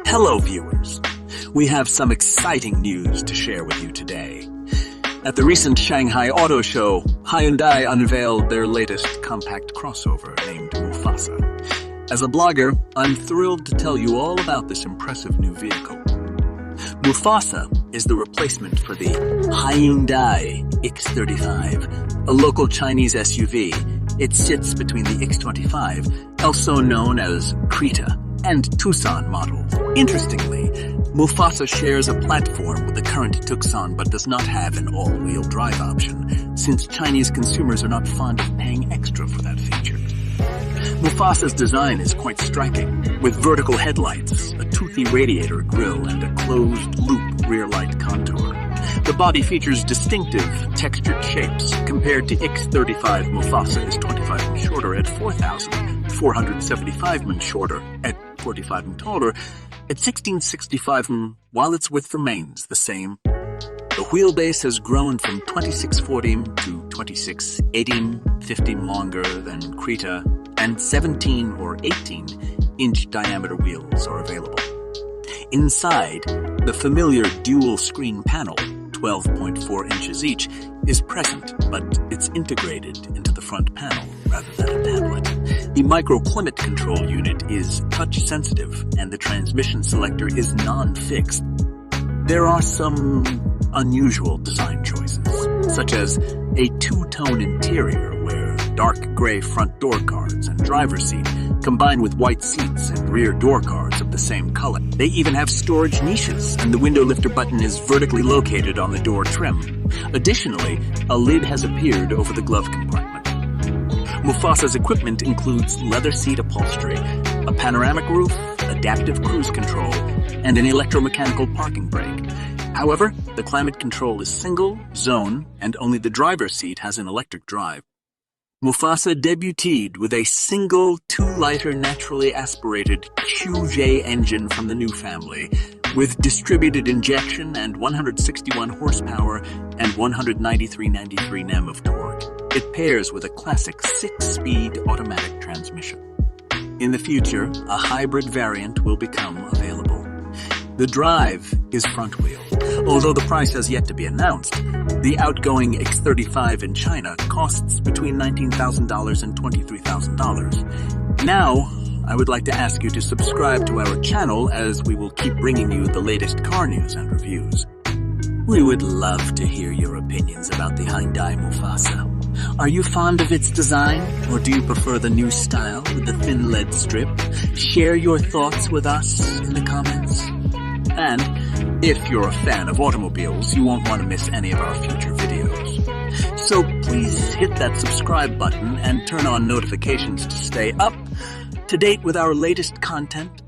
Hello viewers, we have some exciting news to share with you today. At the recent Shanghai Auto Show, Hyundai unveiled their latest compact crossover named Mufasa. As a blogger, I'm thrilled to tell you all about this impressive new vehicle. Mufasa is the replacement for the Hyundai X35, a local Chinese SUV. It sits between the X25, also known as Creta, and Tucson models. Interestingly, Mufasa shares a platform with the current Tucson but does not have an all-wheel drive option, since Chinese consumers are not fond of paying extra for that feature. Mufasa's design is quite striking, with vertical headlights, a toothy radiator grille, and a closed-loop rear light contour. The body features distinctive, textured shapes. Compared to X35, Mufasa is 25 mm shorter at 4,475 mm shorter at 45 mm taller at 1665 mm, while its width remains the same. The wheelbase has grown from 2640 mm to 2680 mm, 50 mm longer than Creta, and 17 or 18-inch diameter wheels are available. Inside, the familiar dual-screen panel, 12.4 inches each, is present, but it's integrated into the front panel rather than a tablet. The microclimate control unit is touch-sensitive, and the transmission selector is non-fixed. There are some unusual design choices, such as a two-tone interior where dark gray front door cards and driver's seat combine with white seats and rear door cards of the same color. They even have storage niches, and the window lifter button is vertically located on the door trim. Additionally, a lid has appeared over the glove compartment. Mufasa's equipment includes leather seat upholstery, a panoramic roof, adaptive cruise control, and an electromechanical parking brake. However, the climate control is single, zone, and only the driver's seat has an electric drive. Mufasa debuted with a single 2-liter naturally aspirated QJ engine from the new family, with distributed injection and 161 horsepower and 193 Nm of torque. It pairs with a classic 6-speed automatic transmission. In the future, a hybrid variant will become available. The drive is front-wheel. Although the price has yet to be announced, the outgoing X35 in China costs between $19,000 and $23,000. Now, I would like to ask you to subscribe to our channel, as we will keep bringing you the latest car news and reviews. We would love to hear your opinions about the Hyundai Mufasa. Are you fond of its design, or do you prefer the new style with the thin lead strip? Share your thoughts with us in the comments. And if you're a fan of automobiles, you won't want to miss any of our future videos. So please hit that subscribe button and turn on notifications to stay up to date with our latest content